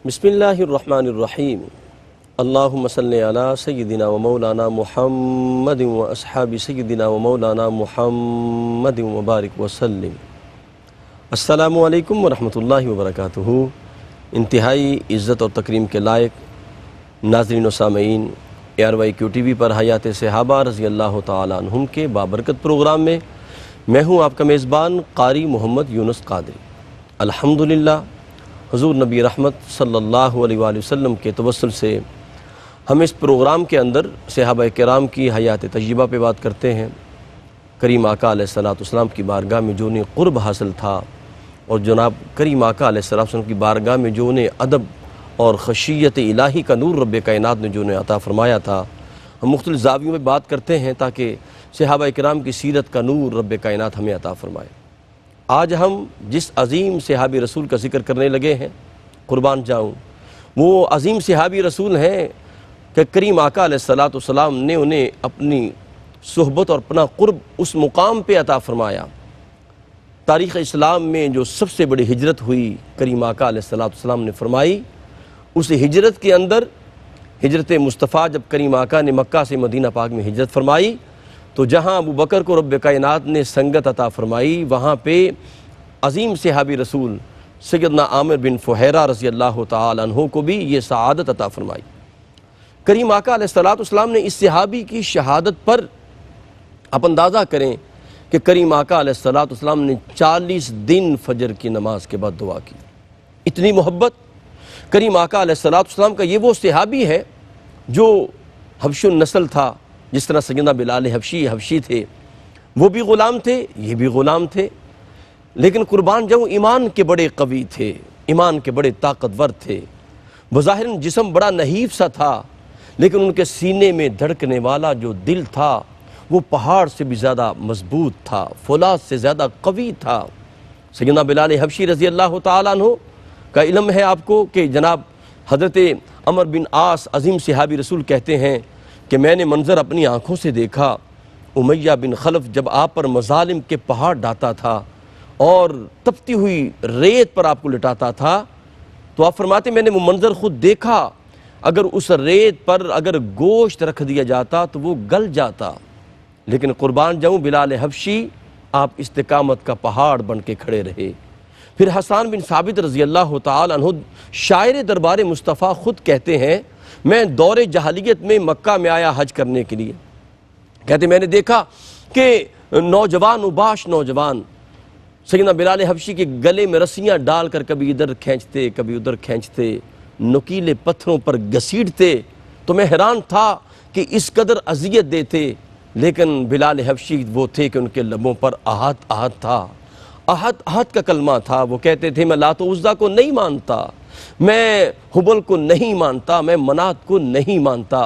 بسم اللہ الرحمن الرحیم اللہم صلی علی سیدنا و مولانا محمد و اصحاب سیدنا و مولانا محمد وبارک وسلم۔ السلام علیکم ورحمۃ اللہ وبرکاتہ۔ انتہائی عزت اور تکریم کے لائق ناظرین و سامعین، ARYQ TV پر حیات صحابہ رضی اللہ تعالیٰ عنہم کے بابرکت پروگرام میں میں ہوں آپ کا میزبان قاری محمد یونس قادری۔ الحمدللہ حضور نبی رحمت صلی اللہ علیہ وآلہ وسلم کے توسل سے ہم اس پروگرام کے اندر صحابہ کرام کی حیات طیبہ پہ بات کرتے ہیں۔ کریم آقا علیہ السلام کی بارگاہ میں جو انہیں قرب حاصل تھا اور جناب کریم آقا علیہ السلام کی بارگاہ میں جو انہیں ادب اور خشیت الہی کا نور رب کائنات نے جو انہیں عطا فرمایا تھا، ہم مختلف زاویوں میں بات کرتے ہیں تاکہ صحابہ کرام کی سیرت کا نور رب کائنات ہمیں عطا فرمائے۔ آج ہم جس عظیم صحابی رسول کا ذکر کرنے لگے ہیں، قربان جاؤں، وہ عظیم صحابی رسول ہیں کہ کریم آقا علیہ السلام نے انہیں اپنی صحبت اور اپنا قرب اس مقام پہ عطا فرمایا۔ تاریخ اسلام میں جو سب سے بڑی ہجرت ہوئی کریم آقا علیہ السلام نے فرمائی، اس ہجرت کے اندر ہجرت مصطفیٰ جب کریم آقا نے مکہ سے مدینہ پاک میں ہجرت فرمائی تو جہاں ابو بکر کو رب کائنات نے سنگت عطا فرمائی، وہاں پہ عظیم صحابی رسول سیدنا عامر بن فہیرہ رضی اللہ تعالیٰ عنہ کو بھی یہ سعادت عطا فرمائی۔ کریم آقا علیہ السلام نے اس صحابی کی شہادت پر آپ اندازہ کریں کہ کریم آقا علیہ السلام نے 40 دن فجر کی نماز کے بعد دعا کی۔ اتنی محبت کریم آقا علیہ السلام کا یہ وہ صحابی ہے جو حبش النسل تھا، جس طرح سیدنا بلال حبشی تھے، وہ بھی غلام تھے، یہ بھی غلام تھے، لیکن قربان جاؤں ایمان کے بڑے قوی تھے، ایمان کے بڑے طاقتور تھے۔ بظاہر جسم بڑا نحیف سا تھا، لیکن ان کے سینے میں دھڑکنے والا جو دل تھا وہ پہاڑ سے بھی زیادہ مضبوط تھا، فولاد سے زیادہ قوی تھا۔ سیدنا بلال حبشی رضی اللہ تعالیٰ عنہ کا علم ہے آپ کو کہ جناب حضرت عمر بن عاص عظیم صحابی رسول کہتے ہیں کہ میں نے منظر اپنی آنکھوں سے دیکھا، امیہ بن خلف جب آپ پر مظالم کے پہاڑ ڈاتا تھا اور تپتی ہوئی ریت پر آپ کو لٹاتا تھا، تو آپ فرماتے میں نے وہ منظر خود دیکھا، اگر اس ریت پر اگر گوشت رکھ دیا جاتا تو وہ گل جاتا، لیکن قربان جاؤں بلال حبشی آپ استقامت کا پہاڑ بن کے کھڑے رہے۔ پھر حسان بن ثابت رضی اللہ تعالیٰ عنہ شاعر دربار مصطفیٰ خود کہتے ہیں میں دور جاہلیت میں مکہ میں آیا حج کرنے کے لیے، کہتے میں نے دیکھا کہ نوجوان وباش نوجوان سیدنا بلال حبشی کے گلے میں رسیاں ڈال کر کبھی ادھر کھینچتے کبھی ادھر کھینچتے، نکیلے پتھروں پر گھسیٹتے، تو میں حیران تھا کہ اس قدر اذیت دیتے، لیکن بلال حبشی وہ تھے کہ ان کے لبوں پر احد احد تھا، احد احد کا کلمہ تھا۔ وہ کہتے تھے میں لات و عزیٰ کو نہیں مانتا، میں حبل کو نہیں مانتا، میں منات کو نہیں مانتا۔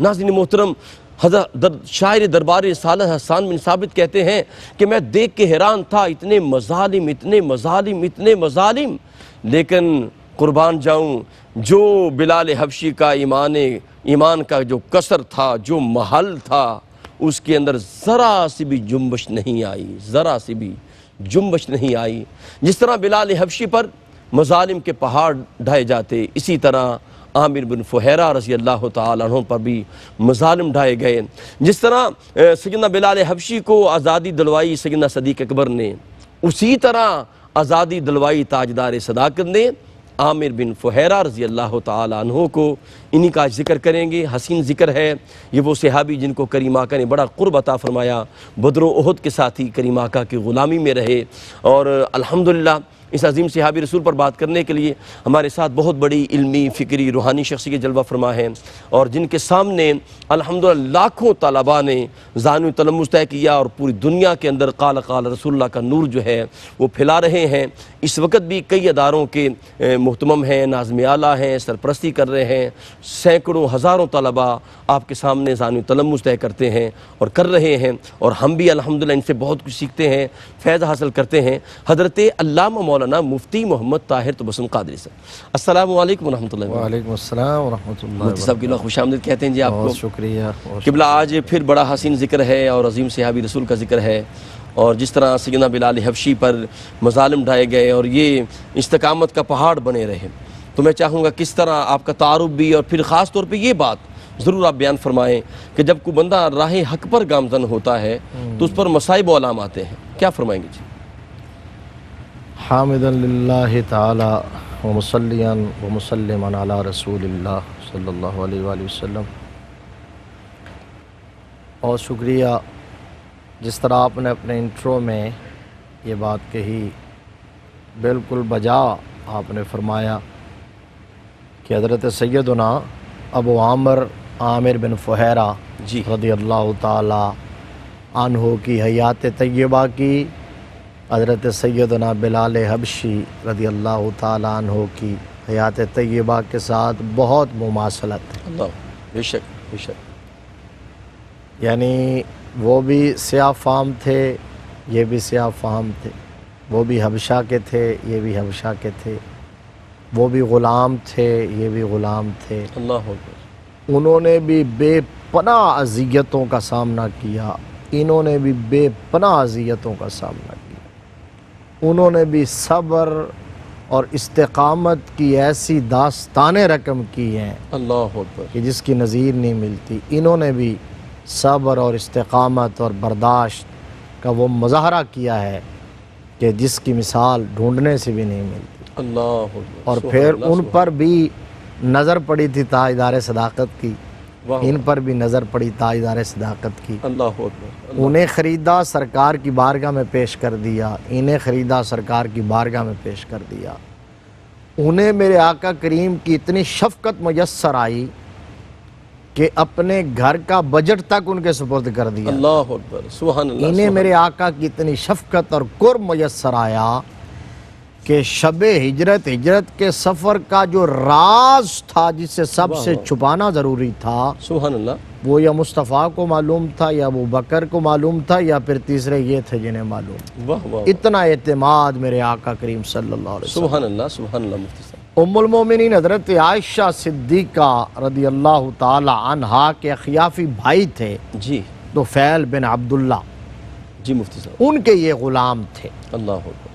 ناظرین محترم، شاعر دربار رسالت حسان بن ثابت کہتے ہیں کہ میں دیکھ کے حیران تھا، اتنے مظالم اتنے مظالم اتنے مظالم، لیکن قربان جاؤں جو بلال حبشی کا ایمان کا جو کسر تھا، جو محل تھا، اس کے اندر ذرا سی بھی جنبش نہیں آئی، ذرا سی بھی جنبش نہیں آئی۔ جس طرح بلال حبشی پر مظالم کے پہاڑ ڈھائے جاتے، اسی طرح عامر بن فہیرہ رضی اللہ تعالیٰ عنہ پر بھی مظالم ڈھائے گئے۔ جس طرح سیدنا بلال حبشی کو آزادی دلوائی سیدنا صدیق اکبر نے، اسی طرح آزادی دلوائی تاجدار صداقت نے عامر بن فہیرہ رضی اللہ تعالیٰ عنہ کو۔ انہی کا ذکر کریں گے، حسین ذکر ہے، یہ وہ صحابی جن کو کریم آقا نے بڑا قرب عطا فرمایا، بدر و احد کے ساتھی کریم آقا کی غلامی میں رہے، اور الحمدللہ اس عظیم صحابی رسول پر بات کرنے کے لیے ہمارے ساتھ بہت بڑی علمی، فکری، روحانی شخصیت جلوہ فرما ہیں، اور جن کے سامنے الحمدللہ لاکھوں طلباء نے ذہن و تلمذ طے کیا، اور پوری دنیا کے اندر قال قال رسول اللہ کا نور جو ہے وہ پھیلا رہے ہیں۔ اس وقت بھی کئی اداروں کے محتمم ہیں، ناظم اعلیٰ ہیں، سرپرستی کر رہے ہیں، سینکڑوں ہزاروں طلباء آپ کے سامنے ذہن و تلمذ طے کرتے ہیں اور کر رہے ہیں، اور ہم بھی الحمدللہ ان سے بہت کچھ سیکھتے ہیں، فیض حاصل کرتے ہیں۔ حضرت علامہ مولانا مفتی محمد طاہر تبسم قادری صاحب، السلام علیکم ورحمۃ اللہ۔ وعلیکم السلام ورحمۃ اللہ۔ مفتی صاحب قبلہ خوش آمدید کہتے ہیں جی آپ کو۔ بہت شکریہ قبلہ آج پھر بڑا حسین ذکر ہے اور عظیم صحابی رسول کا ذکر ہے، اور جس طرح سیدنا بلال حبشی پر مظالم ڈھائے گئے اور یہ استقامت کا پہاڑ بنے رہے، تو میں چاہوں گا کس طرح آپ کا تعارف بھی، اور پھر خاص طور پہ یہ بات ضرور آپ بیان فرمائیں کہ جب کوئی بندہ راہ حق پر گامزن ہوتا ہے تو اس پر مصائب و علام آتے ہیں، کیا فرمائیں گے جی؟ حامدا للہ تعالی و مصلیاً و مسلما علی رسول اللہ صلی اللہ علیہ وآلہ وسلم۔ اور شکریہ، جس طرح آپ نے اپنے انٹرو میں یہ بات کہی، بالکل بجا آپ نے فرمایا کہ حضرت سیدنا ابو عامر بن فہیرہ جی رضی اللہ تعالی عنہ کی حیات طیبہ کی، حضرت سیدنا بلال حبشی رضی اللہ تعالی عنہ کی حیات طیبہ کے ساتھ بہت مماثلت ہے۔ اللہ، بے شک بے شک۔ یعنی وہ بھی سیاہ فام تھے، یہ بھی سیاہ فام تھے، وہ بھی حبشہ کے تھے، یہ بھی حبشہ کے تھے، وہ بھی غلام تھے، یہ بھی غلام تھے۔ اللہ اکبر۔ انہوں نے بھی بے پناہ اذیتوں کا سامنا کیا، انہوں نے بھی بے پناہ اذیتوں کا سامنا کیا، انہوں نے بھی صبر اور استقامت کی ایسی داستانیں رقم کی ہیں اللہ اکبر۔ کہ جس کی نظیر نہیں ملتی۔ انہوں نے بھی صبر اور استقامت اور برداشت کا وہ مظاہرہ کیا ہے کہ جس کی مثال ڈھونڈنے سے بھی نہیں ملتی۔ اللہ اکبر۔ اور سبحان پھر اللہ، ان سبحان پر بھی نظر پڑی تھی تاجدار صداقت کی، واہ ان پر بھی نظر پڑی تاجدار صداقت کی۔ اللہ اکبر۔ انہیں خریدا، سرکار کی بارگاہ میں پیش کر دیا، انہیں خریدا، سرکار کی بارگاہ میں پیش کر دیا۔ انہیں میرے آقا کریم کی اتنی شفقت میسر آئی کہ اپنے گھر کا بجٹ تک ان کے سپرد کر دیا۔ اللہ اکبر، سبحان اللہ۔ انہیں میرے آقا کی اتنی شفقت اور قرب میسر آیا کہ شب ہجرت کے سفر کا جو راز تھا جسے سب سے چھپانا ضروری تھا، سبحان اللہ۔ وہ یا مصطفیٰ کو معلوم تھا، یا ابو بکر کو معلوم تھا، یا پھر تیسرے یہ تھے جنہیں معلوم۔ واہ واہ، اتنا اعتماد میرے آقا کریم صلی اللہ علیہ وسلم۔ سبحان اللہ، سبحان اللہ مفتی صاحب۔ ام المومنین حضرت عائشہ صدیقہ رضی اللہ تعالی عنہا کے اخیافی بھائی تھے جی طفیل بن عبداللہ، جی مفتی صاحب۔ ان کے یہ غلام تھے۔ اللہ اکبر۔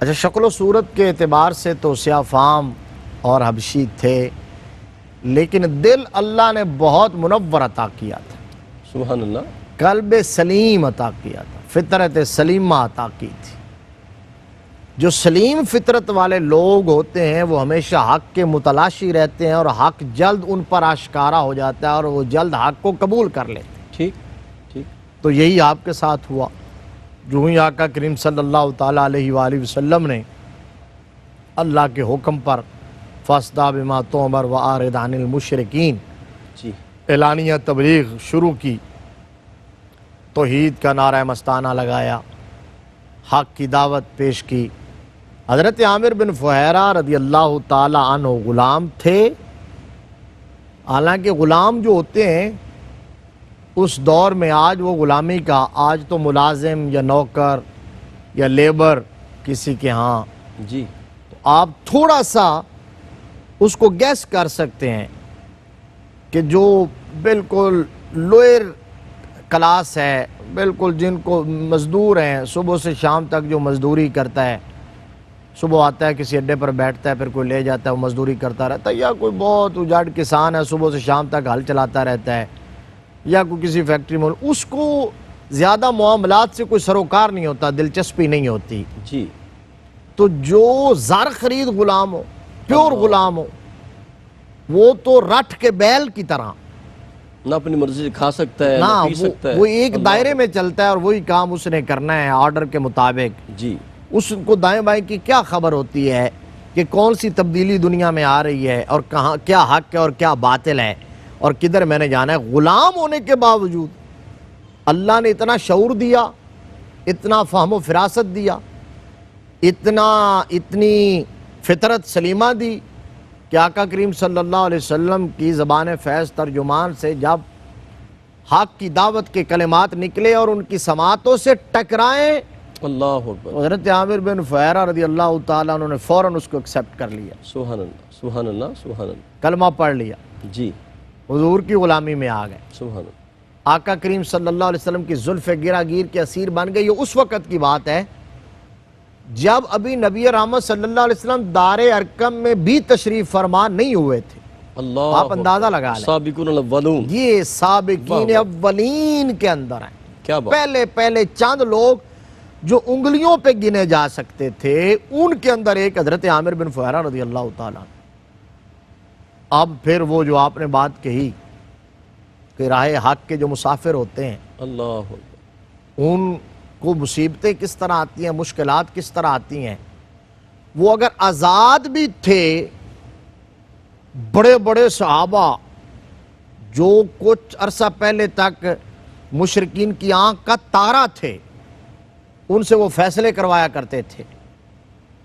اچھا، شکل و صورت کے اعتبار سے تو سیاہ فام اور حبشی تھے، لیکن دل اللہ نے بہت منور عطا کیا تھا، سبحان اللہ۔ قلب سلیم عطا کیا تھا، فطرت سلیمہ عطا کی تھی۔ جو سلیم فطرت والے لوگ ہوتے ہیں وہ ہمیشہ حق کے متلاشی رہتے ہیں، اور حق جلد ان پر آشکارا ہو جاتا ہے اور وہ جلد حق کو قبول کر لیتے ہیں۔ ٹھیک ٹھیک۔ تو یہی آپ کے ساتھ ہوا۔ جو ہی آقا کریم صلی اللہ تعالیٰ علیہ وآلہ وسلم نے اللہ کے حکم پر فاصدع بما تؤمر وأعرض عن المشرکین جی اعلانیہ تبلیغ شروع کی، توحید کا نعرہ مستانہ لگایا، حق کی دعوت پیش کی۔ حضرت عامر بن فہیرہ رضی اللہ تعالی عنہ غلام تھے، حالانکہ غلام جو ہوتے ہیں اس دور میں، آج وہ غلامی کا، آج تو ملازم یا نوکر یا لیبر کسی کے ہاں، جی تو آپ تھوڑا سا اس کو گیس کر سکتے ہیں کہ جو بالکل لوئر کلاس ہے، بالکل جن کو مزدور ہیں، صبح سے شام تک جو مزدوری کرتا ہے، صبح آتا ہے کسی اڈے پر بیٹھتا ہے، پھر کوئی لے جاتا ہے، وہ مزدوری کرتا رہتا ہے، یا کوئی بہت اجاڑ کسان ہے، صبح سے شام تک ہل چلاتا رہتا ہے، یا کوئی کسی فیکٹری میں، اس کو زیادہ معاملات سے کوئی سروکار نہیں ہوتا، دلچسپی نہیں ہوتی۔ جی۔ تو جو زر خرید غلام ہو، پیور غلام ہو، وہ تو رٹ کے بیل کی طرح نہ اپنی مرضی سے کھا سکتا ہے، نہ نہ پی سکتا ہے، وہ ایک اللہ دائرے میں چلتا ہے اور وہی کام اس نے کرنا ہے آرڈر کے مطابق۔ جی اس کو دائیں بائیں کی کیا خبر ہوتی ہے کہ کون سی تبدیلی دنیا میں آ رہی ہے، اور کہاں کیا حق ہے اور کیا باطل ہے، اور کدھر میں نے جانا ہے۔ غلام ہونے کے باوجود اللہ نے اتنا شعور دیا، اتنا فہم و فراست دیا، اتنی فطرت سلیمہ دی کہ آقا کریم صلی اللہ علیہ وسلم کی زبان فیض ترجمان سے جب حق کی دعوت کے کلمات نکلے اور ان کی سماعتوں سے ٹکرائیں، اللہ اکبر، حضرت عامر بن فہیرہ رضی اللہ تعالیٰ عنہ نے فوراً اس کو ایکسیپٹ کر لیا، سبحان اللہ، سبحان اللہ، سبحان اللہ۔ کلمہ پڑھ لیا، جی حضور کی غلامی میں آ گئے، سبحان اللہ۔ آقا کریم صلی اللہ علیہ وسلم کی زلف گرا گیر کے اسیر بن گئی۔ یہ اس وقت کی بات ہے جب ابھی نبی رحمت صلی اللہ علیہ وسلم دار ارقم میں بھی تشریف فرما نہیں ہوئے تھے. اللہ آپ اندازہ لگا لیں, سابقون الاولون, یہ سابقین اولین کے اندر ہیں. کیا بات. پہلے چند لوگ جو انگلیوں پہ گنے جا سکتے تھے, ان کے اندر ایک حضرت عامر بن فہیرہ رضی اللہ تعالیٰ. اب پھر وہ جو آپ نے بات کہی کہ راہ حق کے جو مسافر ہوتے ہیں, اللہ ان کو مصیبتیں کس طرح آتی ہیں, مشکلات کس طرح آتی ہیں. وہ اگر آزاد بھی تھے, بڑے بڑے صحابہ جو کچھ عرصہ پہلے تک مشرکین کی آنکھ کا تارا تھے, ان سے وہ فیصلے کروایا کرتے تھے,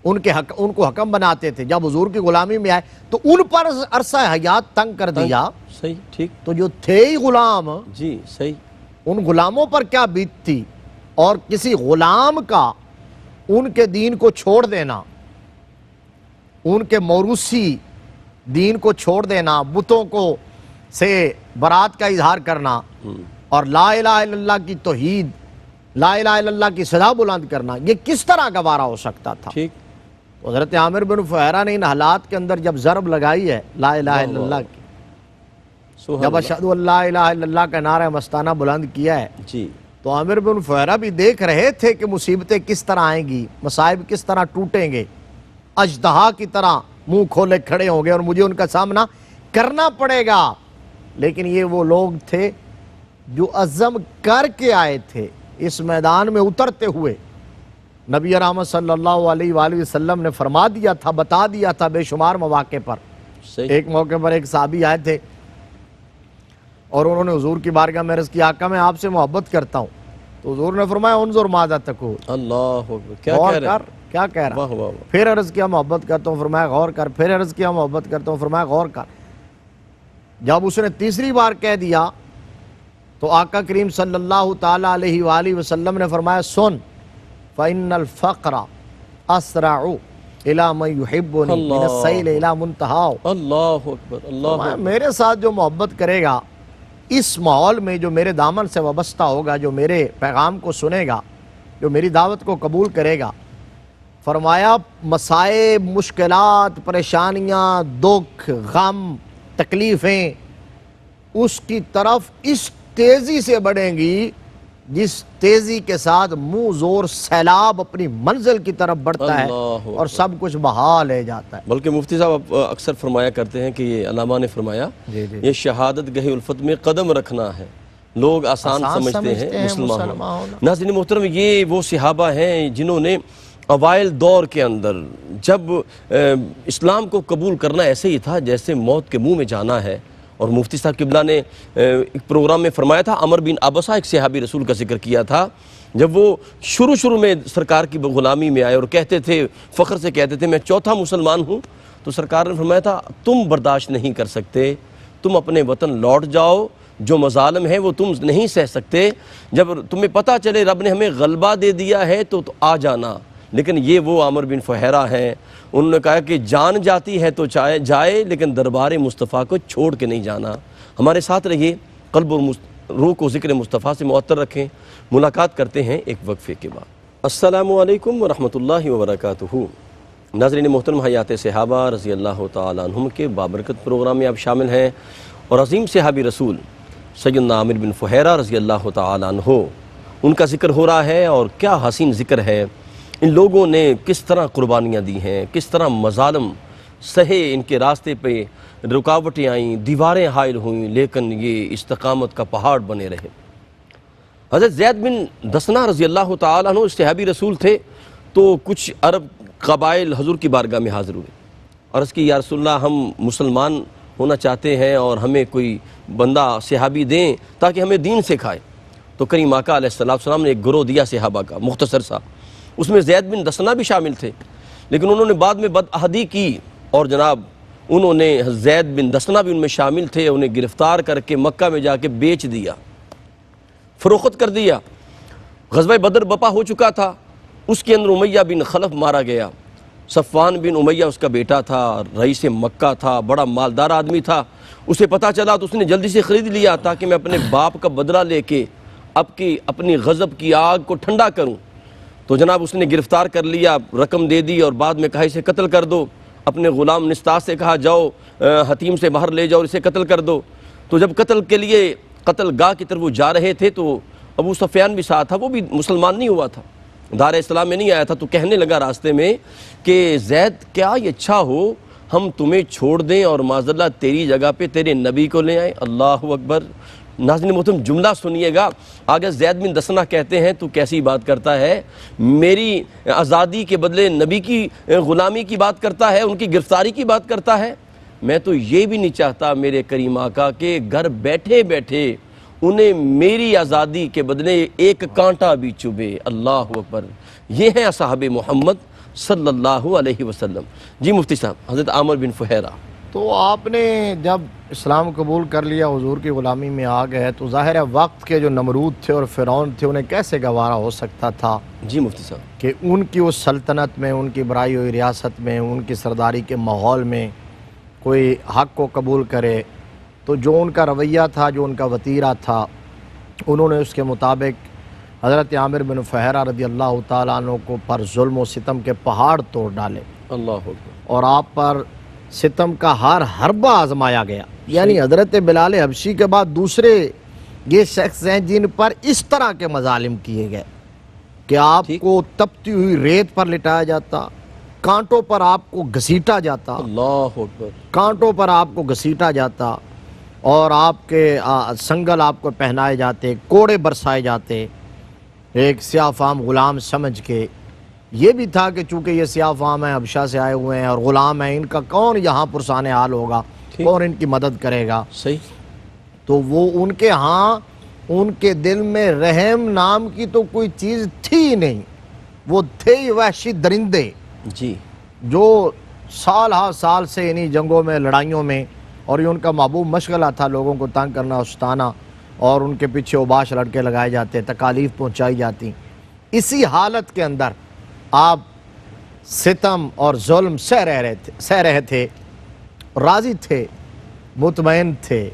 ان کو حکم بناتے تھے. جب حضور کی غلامی میں آئے تو ان پر عرصہ حیات تنگ کر دیا. صحیح, ٹھیک, تو جو تھے ہی غلام, جی صحیح, ان غلاموں پر کیا بیت تھی, اور کسی غلام کا ان کے دین کو چھوڑ دینا, ان کے موروثی دین کو چھوڑ دینا, بتوں کو سے برات کا اظہار کرنا, اور لا الہ الا اللہ کی توحید, لا الہ الا اللہ کی صدا بلند کرنا, یہ کس طرح گوارا ہو سکتا تھا. ٹھیک. حضرت عامر بن فہیرہ نے ان حالات کے اندر جب ضرب لگائی ہے لا الہ الا اللہ کی, جب اشہد ان لا الہ الا اللہ کا نعرہ مستانہ بلند کیا ہے, جی, تو عامر بن فہیرہ بھی دیکھ رہے تھے کہ مصیبتیں کس طرح آئیں گی, مصائب کس طرح ٹوٹیں گے, اژدہا کی طرح منہ کھولے کھڑے ہوں گے اور مجھے ان کا سامنا کرنا پڑے گا. لیکن یہ وہ لوگ تھے جو عزم کر کے آئے تھے اس میدان میں اترتے ہوئے. نبی رحمت صلی اللہ علیہ وآلہ وسلم نے فرما دیا تھا, بتا دیا تھا بے شمار مواقع پر. صحیح. ایک موقع پر ایک صحابی آئے تھے اور انہوں نے حضور کی بارگاہ میں عرض کی, آقا میں آپ سے محبت کرتا ہوں. تو حضور نے فرمایا انظر ماذا تقول, اللہ اکبر, کیا غور کہہ رہے کر, ہیں, کیا کہہ رہا. واہ واہ واہ, پھر عرض کیا محبت کرتا ہوں, فرمایا غور کر. پھر عرض کیا محبت کرتا ہوں, فرمایا غور کر. جب اس نے تیسری بار کہہ دیا تو آقا کریم صلی اللہ تعالی علیہ وآلہ وسلم نے فرمایا سن, فإن الفقر اسرع الى من يحبني من السيل الى منتهى. اللہ اکبر, اللہ فرمایا اکبر, میرے ساتھ جو محبت کرے گا اس ماحول میں, جو میرے دامن سے وابستہ ہوگا, جو میرے پیغام کو سنے گا, جو میری دعوت کو قبول کرے گا, فرمایا مصائب, مشکلات, پریشانیاں, دکھ, غم, تکلیفیں اس کی طرف اس تیزی سے بڑھیں گی جس تیزی کے ساتھ منہ زور سیلاب اپنی منزل کی طرف بڑھتا ہے اللہ اور سب کچھ بہا لے جاتا ہے. بلکہ مفتی صاحب اکثر فرمایا کرتے ہیں کہ یہ علامہ نے فرمایا, یہ شہادت گہی الفت میں قدم رکھنا ہے, لوگ آسان سمجھتے ہیں مسلمان ہونا. ناظرین محترم, یہ وہ صحابہ ہیں جنہوں نے اوائل دور کے اندر, جب اسلام کو قبول کرنا ایسے ہی تھا جیسے موت کے منہ میں جانا ہے. اور مفتی صاحب قبلہ نے ایک پروگرام میں فرمایا تھا, عمر بن عبسہ ایک صحابی رسول کا ذکر کیا تھا, جب وہ شروع میں سرکار کی غلامی میں آئے اور کہتے تھے, فخر سے کہتے تھے میں چوتھا مسلمان ہوں, تو سرکار نے فرمایا تھا تم برداشت نہیں کر سکتے, تم اپنے وطن لوٹ جاؤ, جو مظالم ہیں وہ تم نہیں سہ سکتے, جب تمہیں پتہ چلے رب نے ہمیں غلبہ دے دیا ہے تو آ جانا. لیکن یہ وہ عامر بن فہیرہ ہیں, انہوں نے کہا کہ جان جاتی ہے تو جائے لیکن دربار مصطفیٰ کو چھوڑ کے نہیں جانا. ہمارے ساتھ رہیے, قلب اور روح کو ذکر مصطفیٰ سے معطر رکھیں. ملاقات کرتے ہیں ایک وقفے کے بعد. السلام علیکم ورحمۃ اللہ وبرکاتہ. ناظرین محترم, حیات صحابہ رضی اللہ تعالیٰ عنہم کے بابرکت پروگرام میں آپ شامل ہیں, اور عظیم صحابی رسول سیدنا عامر بن فہیرہ رضی اللہ تعالیٰ عنہ, ان کا ذکر ہو رہا ہے. اور کیا حسین ذکر ہے, ان لوگوں نے کس طرح قربانیاں دی ہیں, کس طرح مظالم سہے, ان کے راستے پہ رکاوٹیں آئیں, دیواریں حائل ہوئیں, لیکن یہ استقامت کا پہاڑ بنے رہے. حضرت زید بن دسنہ رضی اللہ تعالیٰ عنہ صحابی رسول تھے, تو کچھ عرب قبائل حضور کی بارگاہ میں حاضر ہوئے, عرض کی یا رسول اللہ ہم مسلمان ہونا چاہتے ہیں اور ہمیں کوئی بندہ صحابی دیں تاکہ ہمیں دین سکھائے. تو کریم آقا علیہ السلام نے ایک گروہ دیا صحابہ کا مختصر سا, اس میں زید بن دسنہ بھی شامل تھے, لیکن انہوں نے بعد میں بدعہدی کی اور جناب انہوں نے زید بن دسنہ بھی ان میں شامل تھے, انہیں گرفتار کر کے مکہ میں جا کے بیچ دیا, فروخت کر دیا. غزوہ بدر بپا ہو چکا تھا, اس کے اندر امیہ بن خلف مارا گیا. صفوان بن امیہ اس کا بیٹا تھا, رئیس مکہ تھا, بڑا مالدار آدمی تھا. اسے پتہ چلا تو اس نے جلدی سے خرید لیا تاکہ میں اپنے باپ کا بدلہ لے کے اپنی غضب کی آگ کو ٹھنڈا کروں. تو جناب اس نے گرفتار کر لیا، رقم دے دی اور بعد میں کہا اسے قتل کر دو، اپنے غلام نسطاس سے کہا جاؤ حتیم سے باہر لے جاؤ اور اسے قتل کر دو۔ تو جب قتل کے لیے قتل گاہ کی طرف وہ جا رہے تھے تو ابو سفیان بھی ساتھ تھا، وہ بھی مسلمان نہیں ہوا تھا، دار اسلام میں نہیں آیا تھا، تو کہنے لگا راستے میں کہ زید کیا یہ اچھا ہو ہم تمہیں چھوڑ دیں اور معذاللہ تیری جگہ پہ تیرے نبی کو لے آئیں۔ اللہ اکبر۔ ناظرین محترم جملہ سنیے گا، آگے زید بن دسنہ کہتے ہیں تو کیسی بات کرتا ہے، میری آزادی کے بدلے نبی کی غلامی کی بات کرتا ہے، ان کی گرفتاری کی بات کرتا ہے۔ میں تو یہ بھی نہیں چاہتا میرے کریم آقا کہ گھر بیٹھے بیٹھے انہیں میری آزادی کے بدلے ایک کانٹا بھی چبھے۔ اللہ اکبر۔ یہ ہیں اصحاب محمد صلی اللہ علیہ وسلم۔ جی مفتی صاحب، حضرت عامر بن فہیرہ۔ تو آپ نے جب اسلام قبول کر لیا، حضور کی غلامی میں آ گئے، تو ظاہر ہے وقت کے جو نمرود تھے اور فرعون تھے انہیں کیسے گوارا ہو سکتا تھا جی مفتی صاحب کہ ان کی اس سلطنت میں، ان کی برائی ہوئی ریاست میں، ان کی سرداری کے ماحول میں کوئی حق کو قبول کرے۔ تو جو ان کا رویہ تھا، جو ان کا وتیرہ تھا، انہوں نے اس کے مطابق حضرت عامر بن فہیرہ رضی اللہ تعالیٰ عنہ کو پر ظلم و ستم کے پہاڑ توڑ ڈالے، اللہ اکبر۔ اور آپ پر ستم کا ہر حربہ آزمایا گیا۔ یعنی حضرت بلال حبشی کے بعد دوسرے یہ شخص ہیں جن پر اس طرح کے مظالم کیے گئے کہ آپ کو تپتی ہوئی ریت پر لٹایا جاتا، کانٹوں پر آپ کو گھسیٹا جاتا، اللہ اکبر، کانٹوں پر آپ کو گھسیٹا جاتا، اور آپ کے سنگل آپ کو پہنائے جاتے، کوڑے برسائے جاتے، ایک سیاہ فام غلام سمجھ کے۔ یہ بھی تھا کہ چونکہ یہ سیاہ فام ہیں، حبشہ سے آئے ہوئے ہیں اور غلام ہیں، ان کا کون یہاں پرسان حال ہوگا، کون ان کی مدد کرے گا۔ صحیح۔ تو وہ ان کے ہاں ان کے دل میں رحم نام کی تو کوئی چیز تھی نہیں، وہ تھے ہی وحشی درندے جی جو سال ہا سال سے انہی جنگوں میں، لڑائیوں میں، اور یہ ان کا محبوب مشغلہ تھا، لوگوں کو تنگ کرنا، ستانا، اور ان کے پیچھے اوباش لڑکے لگائے جاتے، تکالیف پہنچائی جاتی۔ اسی حالت کے اندر آپ ستم اور ظلم سہ رہے تھے، راضی تھے، مطمئن تھے،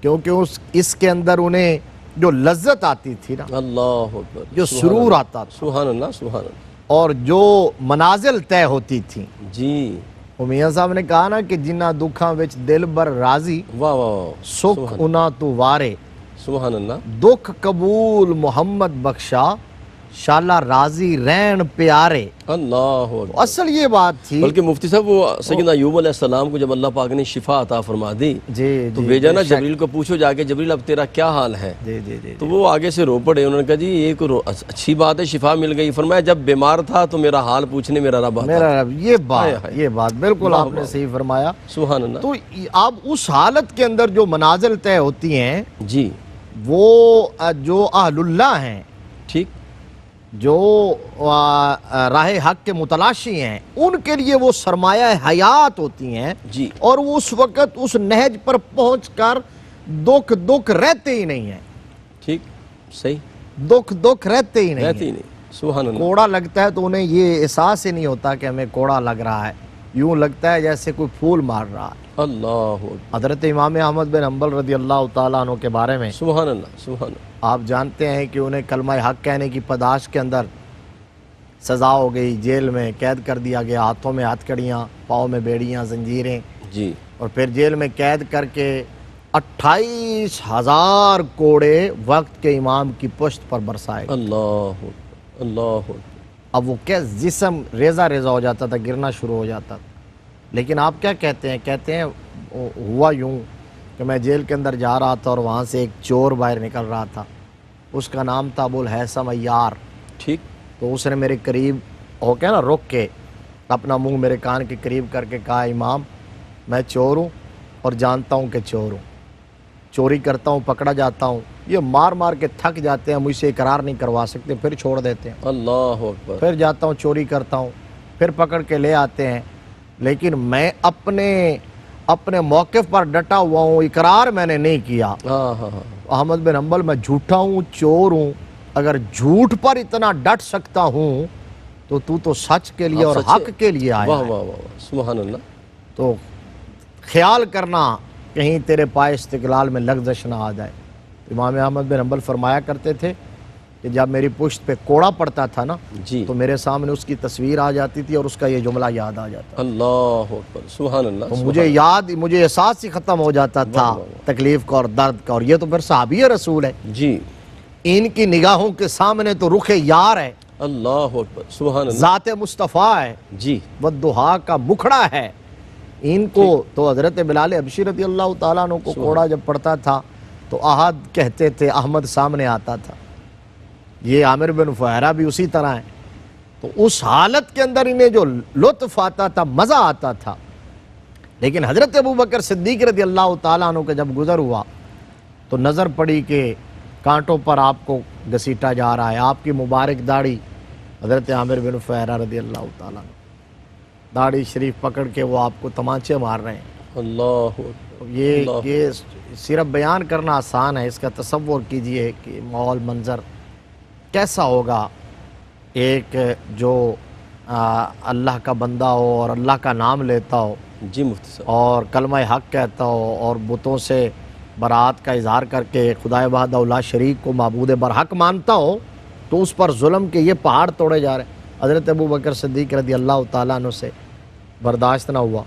کیونکہ اس کے اندر انہیں جو لذت آتی تھی نا، اللہ اکبر، جو سرور آتا تھا، سبحان اللہ سبحان اللہ۔ اور جو منازل طے ہوتی تھی، جی وہ میاں صاحب نے کہا نا کہ جنہ دکھاں وچ دل بر راضی، واہ واہ، سکھ انہاں تو وارے، سبحان اللہ۔ دکھ قبول محمد بخشا، شالا راضی رین پیارے۔ اللہ اکبر۔ اصل یہ بات تھی، بلکہ مفتی صاحب وہ سیدنا ایوب علیہ السلام کو جب اللہ پاک نے شفا عطا فرما دی جی تو بھیجا نا جبریل کو، پوچھو جا کے جبریل اب تیرا کیا حال ہے؟ جی جی جی تو وہ آگے سے رو پڑے، انہوں نے کہا جی یہ کوئی اچھی بات ہے، شفا مل گئی۔ فرمایا جب بیمار تھا تو میرا حال پوچھنے میرا رب آتا۔ میرا رب، یہ بات بالکل آپ نے صحیح فرمایا۔ سبحان اللہ۔ تو اب اس حالت کے اندر جو منازل طے ہوتی ہیں، جی وہ جو اہل اللہ ہیں، ٹھیک، جو راہ حق کے متلاشی ہیں، ان کے لیے وہ سرمایہ حیات ہوتی ہیں، جی اور وہ اس وقت اس نہج پر پہنچ کر دکھ رہتے ہی نہیں ہیں، ٹھیک، صحیح، دکھ رہتے ہی نہیں رہتی ہیں۔ ہی نہیں، سبحان اللہ۔ کوڑا لگتا ہے تو انہیں یہ احساس ہی نہیں ہوتا کہ ہمیں کوڑا لگ رہا ہے، یوں لگتا ہے جیسے کوئی پھول مار رہا ہے۔ اللہ اکبر، حضرت امام احمد بن حنبل رضی اللہ تعالیٰ عنہ کے بارے میں سبحان اللہ سبحان اللہ۔ آپ جانتے ہیں کہ انہیں کلمہ حق کہنے کی پاداش کے اندر سزا ہو گئی، جیل میں قید کر دیا گیا، ہاتھوں میں ہتھ کڑیاں، پاؤں میں بیڑیاں، زنجیریں، جی اور پھر جیل میں قید کر کے 28,000 کوڑے وقت کے امام کی پشت پر برسائے گئے۔ اللہ اکبر، اللہ اکبر۔ اب وہ کیا جسم ریزہ ہو جاتا تھا، گرنا شروع ہو جاتا تھا۔ لیکن آپ کیا کہتے ہیں؟ کہتے ہیں ہوا یوں کہ میں جیل کے اندر جا رہا تھا اور وہاں سے ایک چور باہر نکل رہا تھا، اس کا نام تھا ابو الحیثم عیار۔ ٹھیک، تو اس نے میرے قریب ہو کے نا رک کے اپنا منہ میرے کان کے قریب کر کے کہا، امام میں چور ہوں اور جانتا ہوں کہ چور ہوں، چوری کرتا ہوں، پکڑا جاتا ہوں، یہ مار کے تھک جاتے ہیں، مجھ سے اقرار نہیں کروا سکتے، پھر چھوڑ دیتے ہیں، اللہ اکبر، پھر جاتا ہوں چوری کرتا ہوں، پھر پکڑ کے لے آتے ہیں، لیکن میں اپنے موقف پر ڈٹا ہوا ہوں، اقرار میں نے نہیں کیا۔ ہاں ہاں ہاں، احمد بن حنبل میں جھوٹا ہوں، چور ہوں، اگر جھوٹ پر اتنا ڈٹ سکتا ہوں تو سچ کے لیے اور حق کے لیے آیا واہ ہے۔ واہ واہ، سبحان اللہ۔ تو خیال کرنا کہیں تیرے پائے استقلال میں لغزش نہ آ جائے۔ امام احمد بن حنبل فرمایا کرتے تھے کہ جب میری پشت پہ کوڑا پڑتا تھا نا جی تو میرے سامنے اس کی تصویر آ جاتی تھی اور اس کا یہ جملہ یاد آ جاتا، اللہ اکبر، سبحان اللہ، تو مجھے احساس ہی ختم ہو جاتا تھا تکلیف کا اور درد کا۔ اور یہ تو پھر صحابی رسول ہے، جی ان کی نگاہوں کے سامنے تو رخ یار ہے، اللہ اکبر، سبحان اللہ، ذات مصطفیٰ ہے، جی والضحیٰ کا مکھڑا ہے۔ ان کو تو حضرت بلال حبشی رضی اللہ تعالیٰ عنہ کو کوڑا جب پڑتا تھا تو احد کہتے تھے، احمد سامنے آتا تھا۔ یہ عامر بن فہیرہ بھی اسی طرح ہے۔ تو اس حالت کے اندر انہیں جو لطف آتا تھا، مزہ آتا تھا۔ لیکن حضرت ابوبکر صدیق رضی اللہ تعالیٰ عنہ کا جب گزر ہوا تو نظر پڑی کہ کانٹوں پر آپ کو گھسیٹا جا رہا ہے، آپ کی مبارک داڑھی، حضرت عامر بن فہیرہ رضی اللہ تعالیٰ عنہ داڑھی شریف پکڑ کے وہ آپ کو تمانچے مار رہے ہیں۔ اللہ اکبر، یہ صرف بیان کرنا آسان ہے، اس کا تصور کیجئے کہ ماحول منظر کیسا ہوگا۔ ایک جو اللہ کا بندہ ہو اور اللہ کا نام لیتا ہو جی مفتی صاحب، اور کلمہ حق کہتا ہو اور بتوں سے برات کا اظہار کر کے خدائے وحدہ لا شریک کو معبود برحق مانتا ہو، تو اس پر ظلم کے یہ پہاڑ توڑے جا رہے ہیں۔ حضرت ابوبکر صدیق رضی اللہ تعالیٰ عنہ سے برداشت نہ ہوا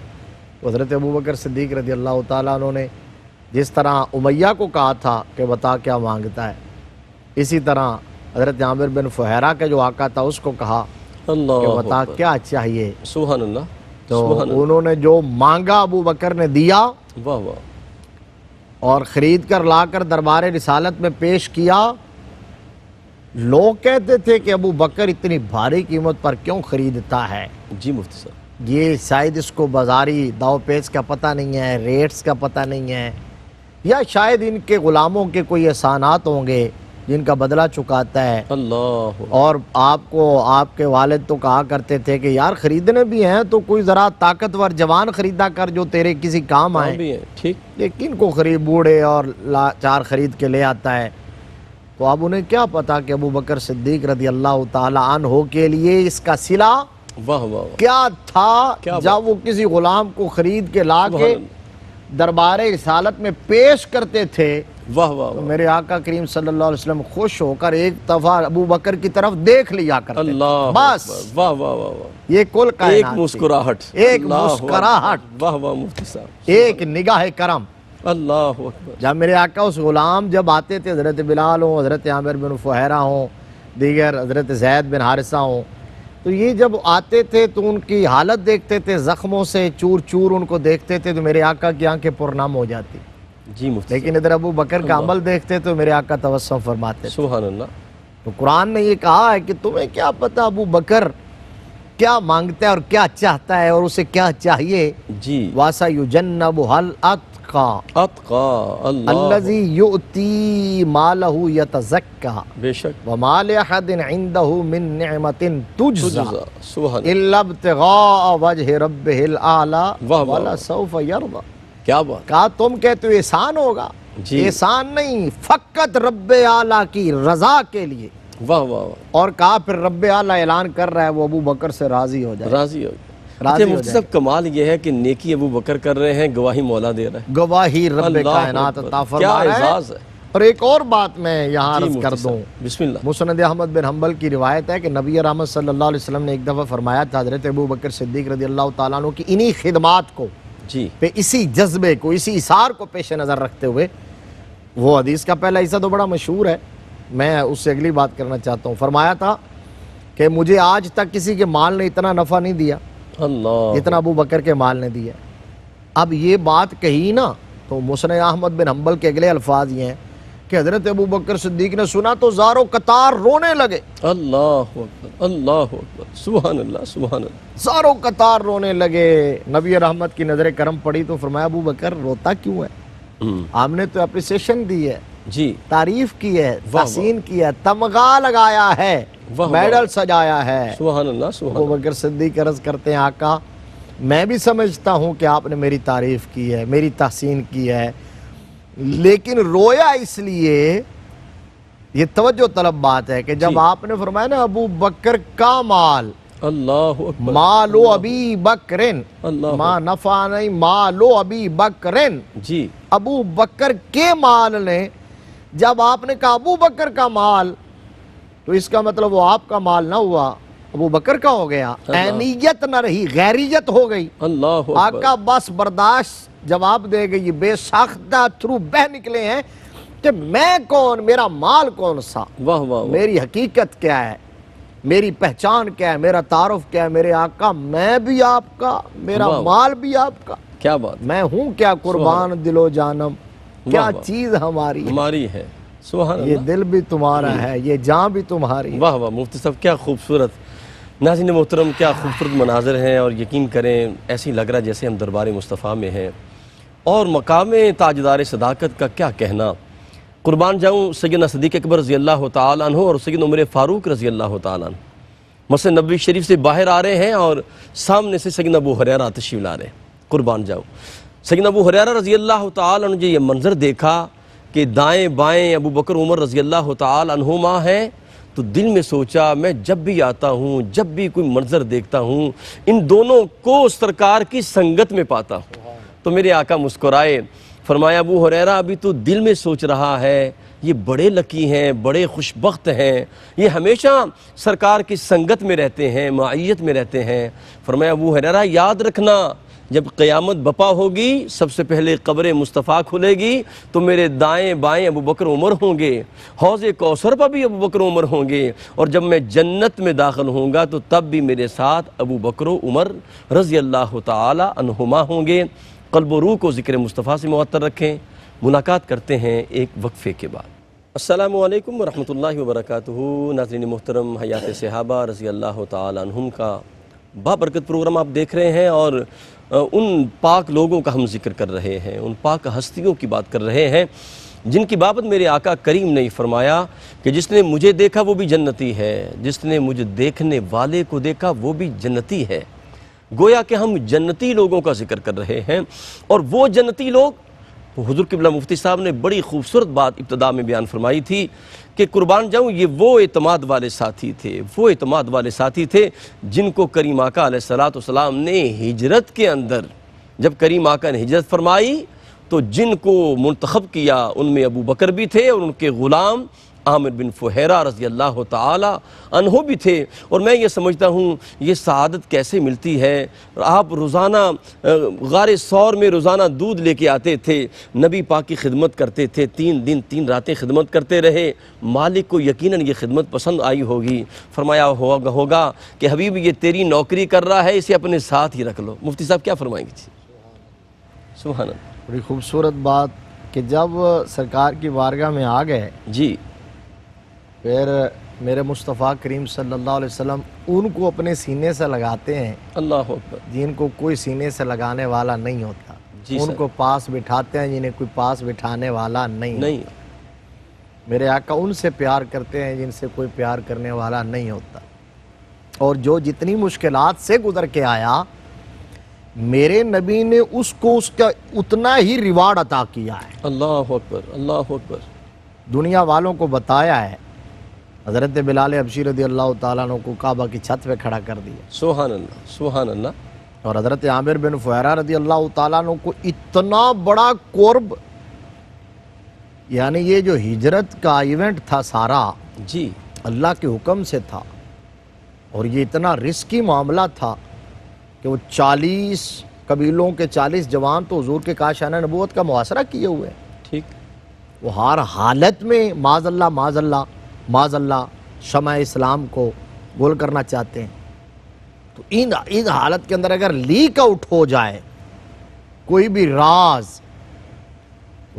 تو حضرت ابوبکر صدیق رضی اللہ تعالیٰ عنہ نے جس طرح امیہ کو کہا تھا کہ بتا کیا مانگتا ہے، اسی طرح حضرت عامر بن فہیرہ کا جو آقا تھا اس کو کہا کہ اللہ بتا اکبر، کیا چاہیے۔ سبحان اللہ، تو سبحان اللہ، انہوں نے جو مانگا ابوبکر نے دیا واہ واہ، اور خرید کر لا کر دربار رسالت میں پیش کیا۔ لوگ کہتے تھے کہ ابو بکر اتنی بھاری قیمت پر کیوں خریدتا ہے، جی مفتی صاحب، یہ شاید اس کو بازاری داؤ پیچ کا پتہ نہیں ہے، ریٹس کا پتہ نہیں ہے، یا شاید ان کے غلاموں کے کوئی احسانات ہوں گے جن کا بدلہ چکاتا ہے۔ اللہ اکبر، اور آپ کو آپ کے والد تو کہا کرتے تھے کہ یار خریدنے بھی ہیں تو کوئی ذرا طاقتور جوان خریدا کر جو تیرے کسی کام آئے، بھی ہے، ٹھیک، لیکن کو خرید بوڑھے اور چار خرید کے لے آتا ہے۔ تو اب انہیں کیا پتا کہ ابوبکر صدیق رضی اللہ تعالی عنہ کے لیے اس کا صلہ واہ واہ واہ، کیا تھا کیا جب وہ کسی غلام کو خرید کے لا کے سبحان دربار رسالت میں پیش کرتے تھے۔ واہ واہ تو واہ، میرے آقا کریم صلی اللہ علیہ وسلم خوش ہو کر ایک دفعہ ابوبکر کی طرف دیکھ لیا کرتے تھے، اللہ بس اکبر، واہ واہ واہ واہ، یہ کل ایک کائنات تھی۔ مسکراہٹ، ایک اللہ مسکراہٹ، اکبر، واہ واہ مفتی صاحب، ایک نگاہ کرم۔ اللہ اکبر، جب میرے آقا اس غلام جب آتے تھے، حضرت بلال ہوں، حضرت عامر بن فہیرہ ہوں، دیگر حضرت زید بن حارثہ ہوں، تو یہ جب آتے تھے تو ان کی حالت دیکھتے تھے، زخموں سے چور چور ان کو دیکھتے تھے تو میرے آقا کی آنکھیں پرنم ہو جاتی۔ جی مفتی لیکن ادھر ابو بکر کا عمل دیکھتے تو میرے آقا تبسم فرماتے تھے۔ سبحان اللہ، تو قرآن نے یہ کہا ہے کہ تمہیں کیا پتہ ابو بکر کیا مانگتا ہے اور کیا چاہتا ہے اور اسے کیا چاہیے۔ جی، وَسَيُجَنَّبُهَا الْأَتْقَى اتقا، اللہ، الَّذِي يُؤْتِي مَالَهُ يَتَزَكَّى بے شک، وَمَا لِأَحَدٍ عِندَهُ مِن نِعْمَةٍ تُجْزَى تجزا، سبحان اللہ، إِلَّا ابْتِغَاءَ وَجْهِ رَبِّهِ الْأَعْلَى واہ واہ، وَلَسَوْفَ يَرْضَى۔ کیا بات، کہا تم کہتے ہو احسان ہوگا، جی، احسان نہیں، فقط رب اعلیٰ کی رضا کے لیے۔ واہ واہ واہ، اور کہا پھر رب اعلیٰ اعلان کر رہا ہے وہ ابو بکر سے راضی ہو جائے، راضی ہو گیا۔ راضی اچھا ہو مفتی جائے۔ صاحب، کمال یہ ہے کہ نیکی ابو بکر کر رہے ہیں، گواہی مولا دے رہا ہے، گواہی رب اللہ کائنات اکبر، عطا کیا فرما رہا ہے۔ اعزاز ہے، اور ایک اور بات میں یہاں جی عرض کر مفتی دوں، صاحب، بسم اللہ، مسند احمد بن حنبل کی روایت ہے کہ نبی رحمت صلی اللہ علیہ وسلم نے ایک دفعہ فرمایا تھا حضرت ابو بکر صدیق رضی اللہ تعالیٰ عنہ کی انہی خدمات کو جی، پہ، اسی جذبے کو، اسی اثار کو پیش نظر رکھتے ہوئے، وہ حدیث کا پہلا حصہ تو بڑا مشہور ہے، میں اس سے اگلی بات کرنا چاہتا ہوں۔ فرمایا تھا کہ مجھے آج تک کسی کے مال نے اتنا نفع نہیں دیا اللہ، جتنا ابو بکر کے مال نے دیا۔ اب یہ بات کہی نا تو مسند احمد بن حنبل کے اگلے الفاظ یہ ہیں کہ حضرت ابو بکر صدیق نے سنا تو زار و قطار رونے لگے، اللہ اکبر، اللہ اکبر، سبحان اللہ، سبحان اللہ، زار و قطار رونے لگے۔ نبی رحمت کی نظر کرم پڑی تو فرمایا ابو بکر روتا کیوں ہے؟ ہم نے تو اپریسیشن دی ہے، جی، تعریف کی ہے، واہ تحسین کی ہے، تمغہ لگایا ہے، واہ، میڈل سجایا ہے۔ سبحان اللہ، سبحان ابو اللہ، بکر صدیق عرض کرتے ہیں آقا میں بھی سمجھتا ہوں کہ آپ نے میری تعریف کی ہے، میری تحسین کی ہے، لیکن رویا اس لیے، یہ توجہ طلب بات ہے کہ جب جی، آپ نے فرمایا نا ابو بکر کا مال، اللہ اکبر، مالو ابی بکرن، اللہ ما نفع نہیں، مالو ابی بکرن، جی، ابو بکر کے مال نے، جب آپ نے کہا ابو بکر کا مال تو اس کا مطلب وہ آپ کا مال نہ ہوا، ابو بکر کا ہو گیا، عینیت نہ رہی، غیریت ہو گئی۔ اللہ آقا بس برداشت جواب دے گئی، بے ساختہ تھرو بہ نکلے ہیں کہ میں کون، میرا مال کون سا، واہ واہ واہ، میری حقیقت کیا ہے، میری پہچان کیا ہے، میرا تعارف کیا ہے، میرے آقا میں بھی آپ کا، میرا واہ، مال بھی آپ کا، کیا بات، میں ہوں کیا قربان دل و جانم، کیا واہ واہ، چیز ہماری ہے، ہماری ہے، سبحان یہ اللہ، دل بھی تمہارا ہے، یہ جان بھی تمہاری ہے۔ واہ واہ مفتی صاحب کیا خوبصورت، ناظرین محترم کیا خوبصورت مناظر ہیں، اور یقین کریں ایسی لگ رہا جیسے ہم دربار مصطفیٰ میں ہیں، اور مقام تاجدار صداقت کا کیا کہنا۔ قربان جاؤں سیدنا صدیق اکبر رضی اللہ تعالیٰ عنہ اور سیدنا عمر فاروق رضی اللہ تعالیٰ عنہ مسجد نبوی شریف سے باہر آ رہے ہیں، اور سامنے سے سیدنا ابو ہریرہ تشریف لا رہے ہیں۔ قربان جاؤں سیدنا ابو ہریرہ رضی اللہ تعالیٰ عنہ نے یہ منظر دیکھا کہ دائیں بائیں ابو بکر عمر رضی اللہ تعالیٰ عنہما ہیں، تو دل میں سوچا میں جب بھی آتا ہوں، جب بھی کوئی منظر دیکھتا ہوں، ان دونوں کو سرکار کی سنگت میں پاتا ہوں۔ تو میرے آقا مسکرائے، فرمایا ابو ہریرہ ابھی تو دل میں سوچ رہا ہے، یہ بڑے لکی ہیں، بڑے خوشبخت ہیں، یہ ہمیشہ سرکار کی سنگت میں رہتے ہیں، معیت میں رہتے ہیں۔ فرمایا ابو ہریرہ یاد رکھنا، جب قیامت بپا ہوگی سب سے پہلے قبر مصطفیٰ کھلے گی تو میرے دائیں بائیں ابو بکر عمر ہوں گے، حوض کوثر پر بھی ابو بکر عمر ہوں گے، اور جب میں جنت میں داخل ہوں گا تو تب بھی میرے ساتھ ابو بکر عمر رضی اللہ تعالی عنہما ہوں گے۔ قلب و روح کو ذکر مصطفیٰ سے معطر رکھیں۔ ملاقات کرتے ہیں ایک وقفے کے بعد۔ السلام علیکم ورحمۃ اللہ وبرکاتہ۔ ناظرین محترم، حیات صحابہ رضی اللہ تعالی عنہم کا بابرکت پروگرام آپ دیکھ رہے ہیں، اور ان پاک لوگوں کا ہم ذکر کر رہے ہیں، ان پاک ہستیوں کی بات کر رہے ہیں جن کی بابت میرے آقا کریم نے فرمایا کہ جس نے مجھے دیکھا وہ بھی جنتی ہے، جس نے مجھے دیکھنے والے کو دیکھا وہ بھی جنتی ہے۔ گویا کہ ہم جنتی لوگوں کا ذکر کر رہے ہیں، اور وہ جنتی لوگ، حضور قبلہ مفتی صاحب نے بڑی خوبصورت بات ابتدا میں بیان فرمائی تھی کہ قربان جاؤں یہ وہ اعتماد والے ساتھی تھے، وہ اعتماد والے ساتھی تھے جن کو کریم آقا علیہ السلام نے ہجرت کے اندر، جب کریم آقا نے ہجرت فرمائی تو جن کو منتخب کیا ان میں ابو بکر بھی تھے، اور ان کے غلام عامر بن فہیرہ رضی اللہ تعالی عنہ بھی تھے۔ اور میں یہ سمجھتا ہوں یہ سعادت کیسے ملتی ہے۔ آپ روزانہ غار ثور میں روزانہ دودھ لے کے آتے تھے، نبی پاک کی خدمت کرتے تھے، 3 دن 3 راتیں خدمت کرتے رہے۔ مالک کو یقیناً یہ خدمت پسند آئی ہوگی، فرمایا ہوگا کہ حبیب یہ تیری نوکری کر رہا ہے، اسے اپنے ساتھ ہی رکھ لو۔ مفتی صاحب کیا فرمائیں گے؟ سبحان اللہ، بڑی خوبصورت بات کہ جب سرکار کی بارگاہ میں آ گئے جی، پھر میرے مصطفیٰ کریم صلی اللہ علیہ وسلم ان کو اپنے سینے سے لگاتے ہیں اللہ اکبر، جن کو کوئی سینے سے لگانے والا نہیں ہوتا، جی ان سر، کو پاس بٹھاتے ہیں جنہیں کوئی پاس بٹھانے والا نہیں نہیں، میرے آقا ان سے پیار کرتے ہیں جن سے کوئی پیار کرنے والا نہیں ہوتا، اور جو جتنی مشکلات سے گزر کے آیا میرے نبی نے اس کو اس کا اتنا ہی ریوارڈ عطا کیا ہے۔ اللہ اکبر، اللہ اکبر، دنیا والوں کو بتایا ہے، حضرت بلال حبشی رضی اللہ تعالیٰ عنہ کو کعبہ کی چھت پہ کھڑا کر دیا، سبحان اللہ، سبحان اللہ، اور حضرت عامر بن فہیرہ رضی اللہ تعالیٰ عنہ کو اتنا بڑا قرب، یعنی یہ جو ہجرت کا ایونٹ تھا سارا جی، اللہ کے حکم سے تھا، اور یہ اتنا رسکی معاملہ تھا کہ وہ 40 قبیلوں کے 40 جوان تو حضور کے کاشانہ نبوت کا محاصرہ کیے ہوئے ہیں، ٹھیک، وہ ہر حالت میں معاذ اللہ معاذ اللہ معاذ اللہ شمع اسلام کو گول کرنا چاہتے ہیں۔ تو ان حالت کے اندر اگر لیک آؤٹ ہو جائے کوئی بھی راز،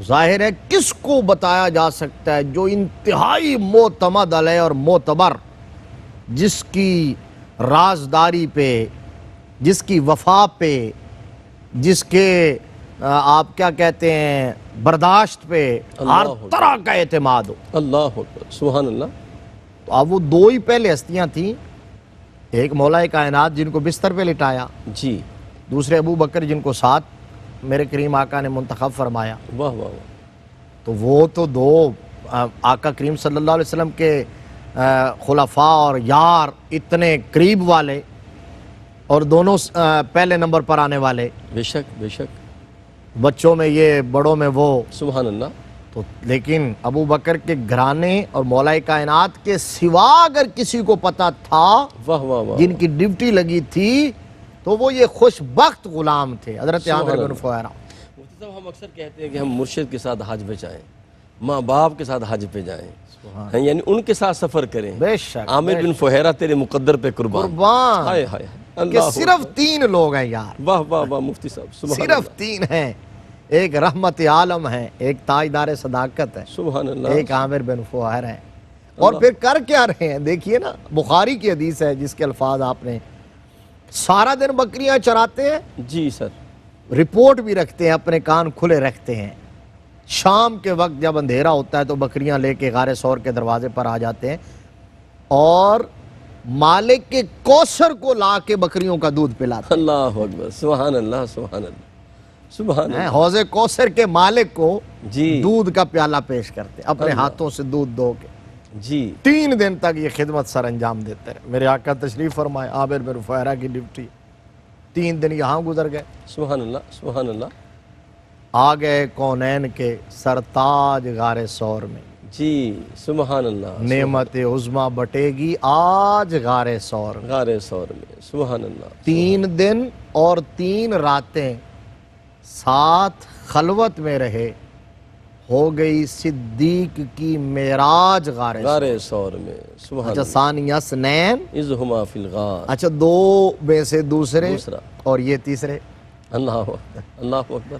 ظاہر ہے کس کو بتایا جا سکتا ہے جو انتہائی معتمد علیہ اور معتبر، جس کی رازداری پہ، جس کی وفا پہ، جس کے آپ کیا کہتے ہیں برداشت پہ ہر طرح کا اعتماد ہو۔ اللہ اکبر، سبحان اللہ، تو اب وہ 2 ہی پہلے ہستیاں تھیں، ایک مولا کائنات جن کو بستر پہ لٹایا، جی، دوسرے ابو بکر جن کو ساتھ میرے کریم آقا نے منتخب فرمایا۔ واہ واہ واہ، تو وہ تو 2 آقا کریم صلی اللہ علیہ وسلم کے خلفاء اور یار اتنے قریب والے، اور دونوں پہلے نمبر پر آنے والے، بے شک بے شک، بچوں میں یہ بڑوں میں وہ، سبحان اللہ، تو لیکن ابو بکر کے گھرانے اور مولا کائنات کے سوا اگر کسی کو پتا تھا واہ واہ واہ، جن کی ڈیوٹی لگی تھی تو وہ یہ خوش بخت غلام تھے، حضرت سبحان عامر بن اللہ۔ فہیرہ۔ مفتی صاحب ہم اکثر کہتے ہیں کہ ہم مرشد کے ساتھ حج پہ جائیں، ماں باپ کے ساتھ حج پہ جائیں، ہیں یعنی ان کے ساتھ سفر کریں۔ بے شک عامر بن فہیرہ تیرے مقدر پہ قربان، قربان ہائے ہائے کہ اللہ صرف 3 لوگ ہیں یار، واہ واہ واہ مفتی صاحب سبحان صرف اللہ 3 ہیں، ایک رحمت عالم ہے، ایک تاجدار صداقت ہے، سبحان اللہ ایک عامر بن فہیرہ ہے۔ اور پھر کر کیا رہے ہیں؟ دیکھیے نا، بخاری کی حدیث ہے جس کے الفاظ آپ نے، سارا دن بکریاں چراتے ہیں، جی سر، رپورٹ بھی رکھتے ہیں، اپنے کان کھلے رکھتے ہیں، شام کے وقت جب اندھیرا ہوتا ہے تو بکریاں لے کے غار ثور کے دروازے پر آ جاتے ہیں اور مالک کے کوثر کو لا کے بکریوں کا دودھ پلاتے اللہ اکبر، سبحان اللہ سبحان اللہ سبحان ہیں، اللہ، حوض کوثر کے مالک کو جی دودھ کا پیالہ پیش کرتے ہیں اپنے اللہ۔ ہاتھوں سے دودھ دو کے۔ جی 3 دن تک یہ خدمت سر انجام دیتے رہے۔ میرے آقا تشریف فرمائے، عامر بن فہیرہ کی ڈیوٹی، 3 دن یہاں گزر گئے، سبحان اللہ سبحان اللہ، آ گئے کونین کے سرتاج غار ثور میں۔ جی سبحان اللہ، نعمت عظمیٰ بٹے گی آج غار ثور میں۔ غار ثور میں، سبحان اللہ، 3 دن اور 3 راتیں ساتھ خلوت میں رہے، ہو گئی صدیق کی معراج غار ثور۔ غار ثور میں، سبحان اچھا اللہ، ثانی اثنین، اذ ہما فی الغار، اچھا 2 میں سے دوسرے دوسرا، اور یہ تیسرے۔ اللہ اکبر اللہ اکبر،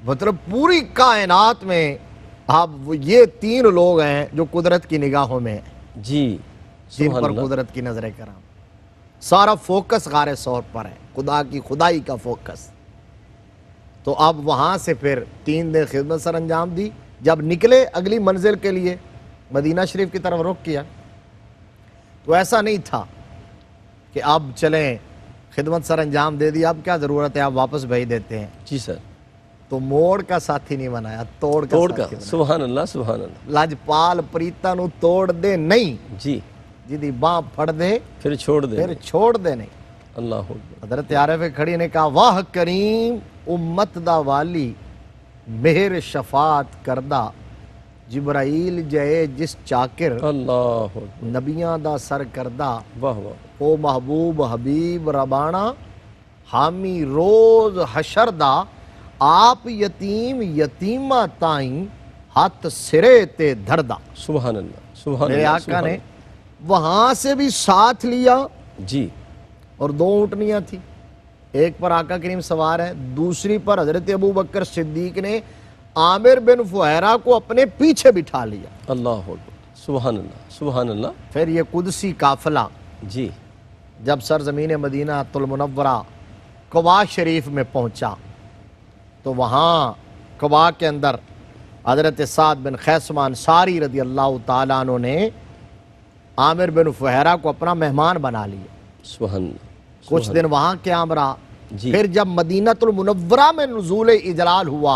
مطلب پوری کائنات میں اب یہ 3 لوگ ہیں جو قدرت کی نگاہوں میں ہیں، جی جن سبحان پر اللہ، قدرت کی نظر کرام، سارا فوکس غار ثور پر ہے، خدا کی خدائی کا فوکس۔ تو اب وہاں سے پھر 3 دن خدمت سر انجام دی، جب نکلے اگلی منزل کے لیے مدینہ شریف کی طرف رخ کیا تو ایسا نہیں تھا کہ اب چلیں خدمت سر انجام دے دی، اب کیا ضرورت ہے، آپ واپس بھیج دیتے ہیں، جی سر، تو موڑ کا ساتھی نہیں بنایا، توڑ کا توڑ کا، ساتھی بنایا۔ سبحان اللہ سبحان اللہ، لجپال پریتا نو توڑ دے نہیں، جی جدی باں پھڑ دے پھر چھوڑ دیں، پھر چھوڑ دے نہیں۔ اللہ اکبر، حضرت عارف کھڑی نے کہا، واہ کریم امت دا والی مہر شفاعت کردہ، جبرائیل جائے جس چاکر، اللہ اکبر، نبیاں دا سر کردہ، واہ واہ، او محبوب حبیب ربانا، حامی روز حشر دا، آپ یتیم یتیمہ تائیں ہاتھ سرے تے دھردہ۔ سبحان اللہ سبحان میرے اللہ، آقا سبحان نے وہاں سے بھی ساتھ لیا اللہ، جی اور 2 اونٹنیاں تھیں، ایک پر آقا کریم سوار ہے، دوسری پر حضرت ابو بکر صدیق نے عامر بن فہیرہ کو اپنے پیچھے بٹھا لیا۔ اللہ اکبر، سبحان اللہ سبحان اللہ، پھر یہ قدسی قافلہ جی جب سرزمین مدینہ المنورہ قباء شریف میں پہنچا تو وہاں قباء کے اندر حضرت سعد بن خیثمہ انصاری رضی اللہ تعالیٰ عنہ نے عامر بن فہیرہ کو اپنا مہمان بنا لیا، سبحان اللہ، کچھ دن وہاں قیام رہا۔ جی پھر جب مدینہ المنورہ میں نزول اجلال ہوا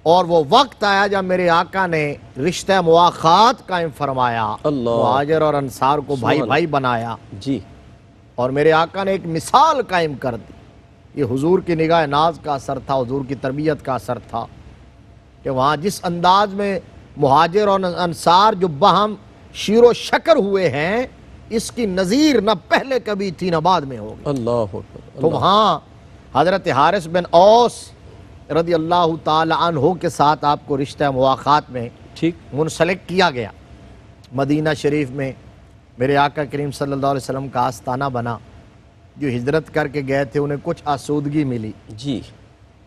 اور وہ وقت آیا جب میرے آقا نے رشتہ مواخات قائم فرمایا، اللہ، مہاجر اور انصار کو بھائی سبحان بھائی بنایا، جی اور میرے آقا نے ایک مثال قائم کر دی۔ یہ حضور کی نگاہ ناز کا اثر تھا، حضور کی تربیت کا اثر تھا کہ وہاں جس انداز میں مہاجر اور انصار جو باہم شیر و شکر ہوئے ہیں، اس کی نظیر نہ پہلے کبھی تھی نہ بعد میں ہوگی۔ اللہ اکبر، تو وہاں حضرت حارث بن اوس رضی اللہ تعالی عنہ کے ساتھ آپ کو رشتہ مواخات میں ٹھیک، منسلک کیا گیا۔ مدینہ شریف میں میرے آقا کریم صلی اللہ علیہ وسلم کا آستانہ بنا، جو ہجرت کر کے گئے تھے انہیں کچھ آسودگی ملی، جی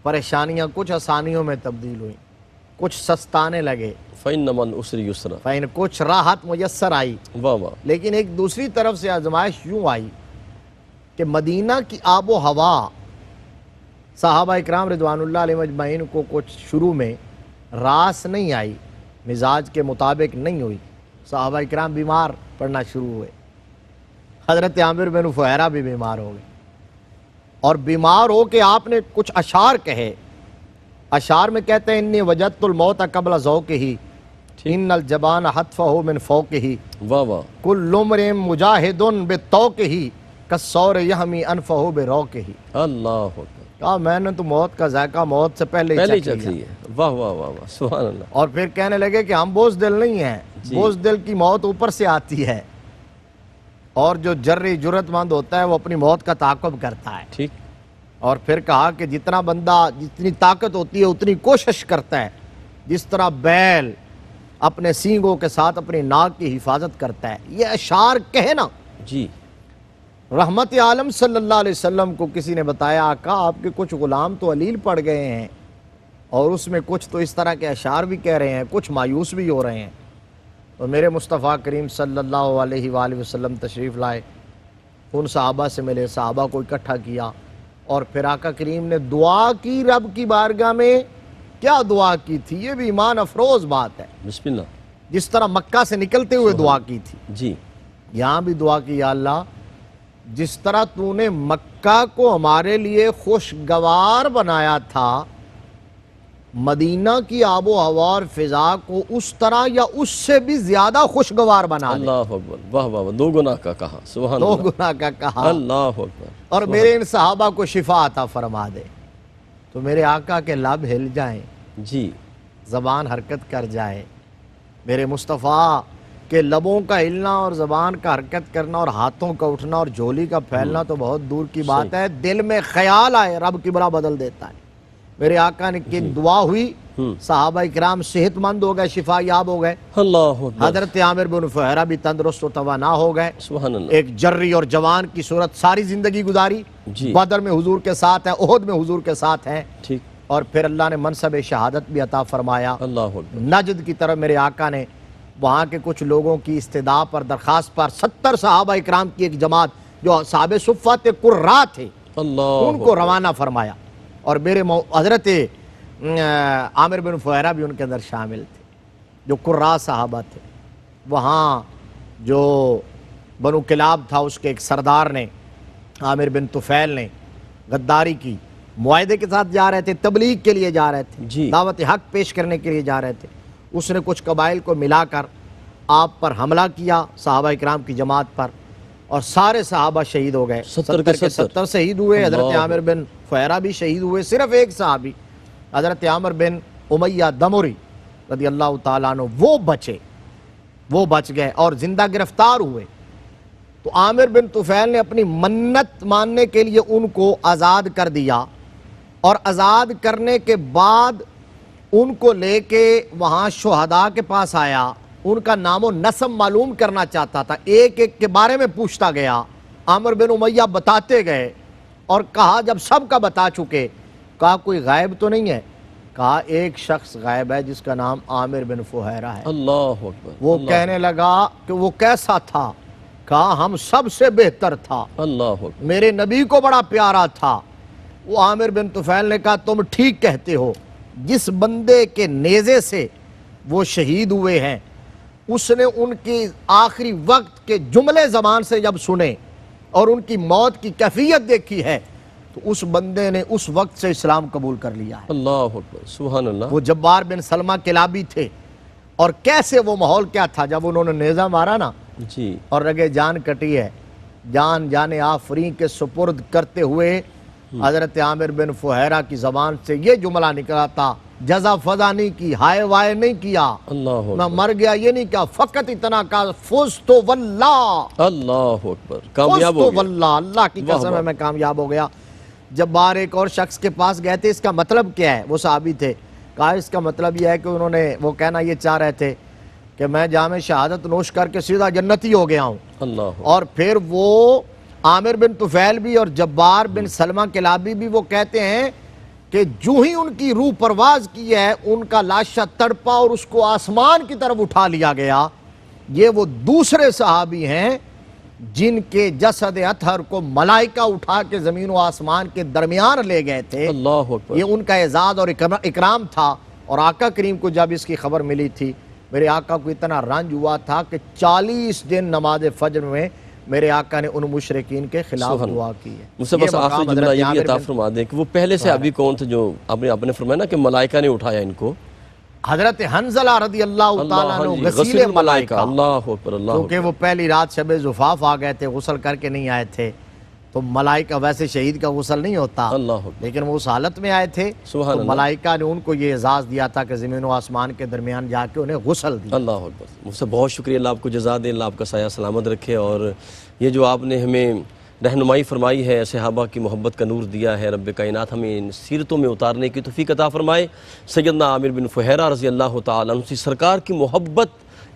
پریشانیاں کچھ آسانیوں میں تبدیل ہوئیں، کچھ سستانے لگے، فَإِنَّ مَعَ الْعُسْرِ يُسْرًا، فین کچھ راحت میسر آئی۔ واہ واہ، لیکن ایک دوسری طرف سے آزمائش یوں آئی کہ مدینہ کی آب و ہوا صحابہ اکرام رضوان اللہ علیہ مجمعین کو کچھ شروع میں راس نہیں آئی، مزاج کے مطابق نہیں ہوئی، صحابہ اکرام بیمار پڑنا شروع ہوئے، حضرت عامر بن فہیرہ بھی بیمار ہو گئے، اور بیمار ہو کے آپ نے کچھ اشعار کہے۔ اشعار میں کہتے ہیں، انی وجدت الموت قبل ذوقہ، ان الجبان حتفہ من فوقہ، واہ واہ، کل امرئ مجاہد بطوقہ، کالثور یحمی انفہ بروقہ۔ اللہ اکبر، کہا میں نے تو موت کا ذائقہ موت سے پہلے پہلے ہی چکھ چکھ لیا۔ لی ہے۔ واہ واہ واہ واہ، سبحان اللہ۔ اور پھر کہنے لگے کہ ہم بوزدل نہیں ہیں، جی۔ بوزدل کی موت اوپر سے آتی ہے، اور جو جرری جرت مند ہوتا ہے وہ اپنی موت کا تعاقب کرتا ہے۔ ٹھیک۔ اور پھر کہا کہ جتنا بندہ جتنی طاقت ہوتی ہے اتنی کوشش کرتا ہے، جس طرح بیل اپنے سینگوں کے ساتھ اپنی ناک کی حفاظت کرتا ہے۔ یہ اشعار کہنا جی۔ رحمت عالم صلی اللہ علیہ وسلم کو کسی نے بتایا، آقا آپ کے کچھ غلام تو علیل پڑ گئے ہیں، اور اس میں کچھ تو اس طرح کے اشعار بھی کہہ رہے ہیں، کچھ مایوس بھی ہو رہے ہیں۔ اور میرے مصطفیٰ کریم صلی اللہ علیہ وآلہ وسلم تشریف لائے، ان صحابہ سے ملے، صحابہ کو اکٹھا کیا، اور پھر آقا کریم نے دعا کی رب کی بارگاہ میں۔ کیا دعا کی تھی؟ یہ بھی ایمان افروز بات ہے۔ بسم اللہ۔ جس طرح مکہ سے نکلتے ہوئے دعا کی تھی، جی۔ یہاں بھی دعا کی، یا اللہ جس طرح تو نے مکہ کو ہمارے لیے خوشگوار بنایا تھا، مدینہ کی آب و ہوا اور فضا کو اس طرح یا اس سے بھی زیادہ خوشگوار بنا دے۔ اللہ اکبر، واہ واہ واہ، دو گناہ کا کہا، سبحان دو اللہ۔ گناہ کا کہا، اللہ اکبر۔ اور میرے ان صحابہ کو شفا عطا فرما دے۔ تو میرے آقا کے لب ہل جائیں، جی۔ زبان حرکت کر جائے، میرے مصطفیٰ کے لبوں کا ہلنا اور زبان کا حرکت کرنا اور ہاتھوں کا اٹھنا اور جھولی کا پھیلنا تو بہت دور کی بات ہے، دل میں خیال آئے رب قبلہ بدل دیتا ہے۔ میرے آقا نے کی دعا ہوئی، صحابہ اکرام صحت مند ہو گئے، شفا یاب ہو گئے، اللہ اکبر، حضرت عامر بن فہرہ بھی تندرست و توانا ہو گئے، سبحان اللہ۔ ایک جری اور جوان کی صورت ساری زندگی گزاری، جی۔ بدر میں حضور کے ساتھ ہیں، احد میں حضور کے ساتھ ہیں، ٹھیک۔ اور پھر اللہ نے منصب شہادت بھی عطا فرمایا۔ اللہ اکبر۔ نجد کی طرف میرے آقا نے وہاں کے کچھ لوگوں کی استدعا پر، درخواست پر، 70 صحابہ اکرام کی ایک جماعت جو صحابہ صفوت قراء تھے، اللہ ان کو روانہ فرمایا، اور میرے حضرت عامر بن فہرہ بھی ان کے اندر شامل تھے، جو قراء صحابہ تھے۔ وہاں جو بنو کلاب تھا، اس کے ایک سردار نے، عامر بن طفیل نے غداری کی، معاہدے کے ساتھ جا رہے تھے، تبلیغ کے لیے جا رہے تھے، جی۔ دعوت حق پیش کرنے کے لیے جا رہے تھے۔ اس نے کچھ قبائل کو ملا کر آپ پر حملہ کیا، صحابہ اکرام کی جماعت پر، اور سارے صحابہ شہید ہو گئے، 70 کے 70 شہید ہوئے۔ حضرت اللہ۔ عامر بن فہرہ بھی شہید ہوئے، صرف ایک صحابی حضرت عامر بن امیہ دمری رضی اللہ تعالیٰ عنہ وہ بچے، وہ بچ گئے اور زندہ گرفتار ہوئے۔ تو عامر بن طفیل نے اپنی منت ماننے کے لیے ان کو آزاد کر دیا، اور آزاد کرنے کے بعد ان کو لے کے وہاں شہداء کے پاس آیا، ان کا نام و نسب معلوم کرنا چاہتا تھا، ایک ایک کے بارے میں پوچھتا گیا، عامر بن امیہ بتاتے گئے، اور کہا جب سب کا بتا چکے، کہا کوئی غائب تو نہیں ہے؟ کہا ایک شخص غائب ہے جس کا نام عامر بن فہیرہ ہے۔ اللہ اکبر۔ وہ کہنے لگا کہ وہ کیسا تھا؟ کہا ہم سب سے بہتر تھا، اللہ اکبر۔ میرے نبی کو بڑا پیارا تھا۔ وہ عامر بن طفیل نے کہا تم ٹھیک کہتے ہو، جس بندے کے نیزے سے وہ شہید ہوئے ہیں، اس نے ان کی آخری وقت کے جملے زبان سے جب سنے اور ان کی موت کی کیفیت دیکھی ہے، تو اس بندے نے اس وقت سے اسلام قبول کر لیا ہے۔ اللہ اکبر، سبحان اللہ۔ وہ جبار بن سلمہ کلابی تھے، اور کیسے وہ ماحول کیا تھا جب انہوں نے نیزہ مارا نا جی۔ اور رگے جان کٹی ہے، جان جانے آفرین کے سپرد کرتے ہوئے حضرت عامر بن فہیرہ کی زبان سے یہ جملہ نکلا تھا، جزا فضا نہیں کی، ہائے وائے نہیں کیا، اللہ نہ اکبر، مر گیا یہ نہیں کہا، فقط اتنا کہا فزت واللہ، اللہ اکبر، کامیاب ہو فزت گیا۔ واللہ، اللہ کی واہ قسم ہے واہ۔ میں کامیاب ہو گیا۔ جب بار ایک اور شخص کے پاس گئے تھے، اس کا مطلب کیا ہے؟ وہ صحابی تھے، کہا اس کا مطلب یہ ہے کہ انہوں نے وہ کہنا یہ چاہ رہے تھے کہ میں جام شہادت نوش کر کے سیدھا جنتی ہو گیا ہوں۔ اللہ اکبر، اور پھر وہ عامر بن طفیل بھی اور جبار بن سلمہ کلابی بھی وہ کہتے ہیں کہ جو ہی ان کی روح پرواز کی ہے، ان کا لاشا تڑپا اور اس کو آسمان کی طرف اٹھا لیا گیا۔ یہ وہ دوسرے صحابی ہیں جن کے جسد اطہر کو ملائکہ اٹھا کے زمین و آسمان کے درمیان لے گئے تھے۔ اللہ اکبر، یہ ان کا اعزاز اور اکرام تھا۔ اور آقا کریم کو جب اس کی خبر ملی تھی، میرے آقا کو اتنا رنج ہوا تھا کہ 40 دن نماز فجر میں میرے آقا نے ان مشرکین کے خلاف دعا کی ہے۔ مجھ سے بس یہ آخری مقام جملہ حضرت یہ بھی عامر عطا بن فرما دیں کہ وہ پہلے سے ابھی کون تھے جو آپ نے فرمایا نا کہ ملائکہ نے اٹھایا ان کو؟ حضرت حنزلہ رضی اللہ تعالیٰ عنہ جی، غسیل ملائکہ، اللہ اکبر، اللہ کیونکہ اکبر، وہ پہلی رات شب زفاف آ گئے تھے، غسل کر کے نہیں آئے تھے، تو ملائکہ ویسے شہید کا غسل نہیں ہوتا، اللہ اکبر، لیکن وہ اس حالت میں آئے تھے سبحان تو اللہ، ملائکہ نے ان کو یہ اعزاز دیا تھا کہ زمین و آسمان کے درمیان جا کے انہیں غسل دیا۔ اللہ اکبر۔ مجھ سے بہت شکریہ، اللہ آپ کو جزا دے، اللہ آپ کا سایہ سلامت رکھے، اور یہ جو آپ نے ہمیں رہنمائی فرمائی ہے، صحابہ کی محبت کا نور دیا ہے، رب کائنات ہمیں ان سیرتوں میں اتارنے کی توفیق عطا فرمائے۔ سیدنا عامر بن فہیرہ رضی اللہ تعالیٰ عنہ سے سرکار کی محبت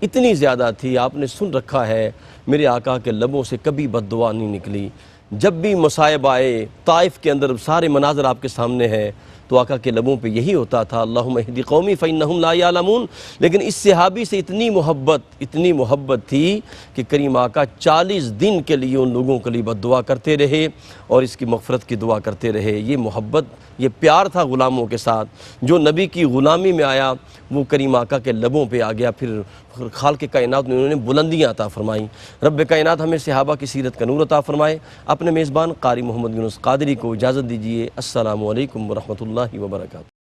اتنی زیادہ تھی، آپ نے سن رکھا ہے میرے آقا کے لبوں سے کبھی بد دعا نہیں نکلی۔ جب بھی مصائب آئے، طائف کے اندر سارے مناظر آپ کے سامنے ہیں، تو آقا کے لبوں پہ یہی ہوتا تھا، اللہم اہدی قومی فإنہم لا یعلمون۔ لیکن اس صحابی سے اتنی محبت تھی کہ کریم آقا 40 دن کے لیے ان لوگوں کے لیے بد دعا کرتے رہے اور اس کی مغفرت کی دعا کرتے رہے۔ یہ محبت، یہ پیار تھا غلاموں کے ساتھ، جو نبی کی غلامی میں آیا وہ کریم آقا کے لبوں پہ آ گیا، پھر خالق کائنات نے انہوں نے بلندیاں عطا فرمائیں۔ رب کائنات ہمیں صحابہ کی سیرت کا نور عطا فرمائے۔ اپنے میزبان قاری محمد یونس قادری کو اجازت دیجیے۔ السلام علیکم ورحمۃ اللہ وبرکاتہ۔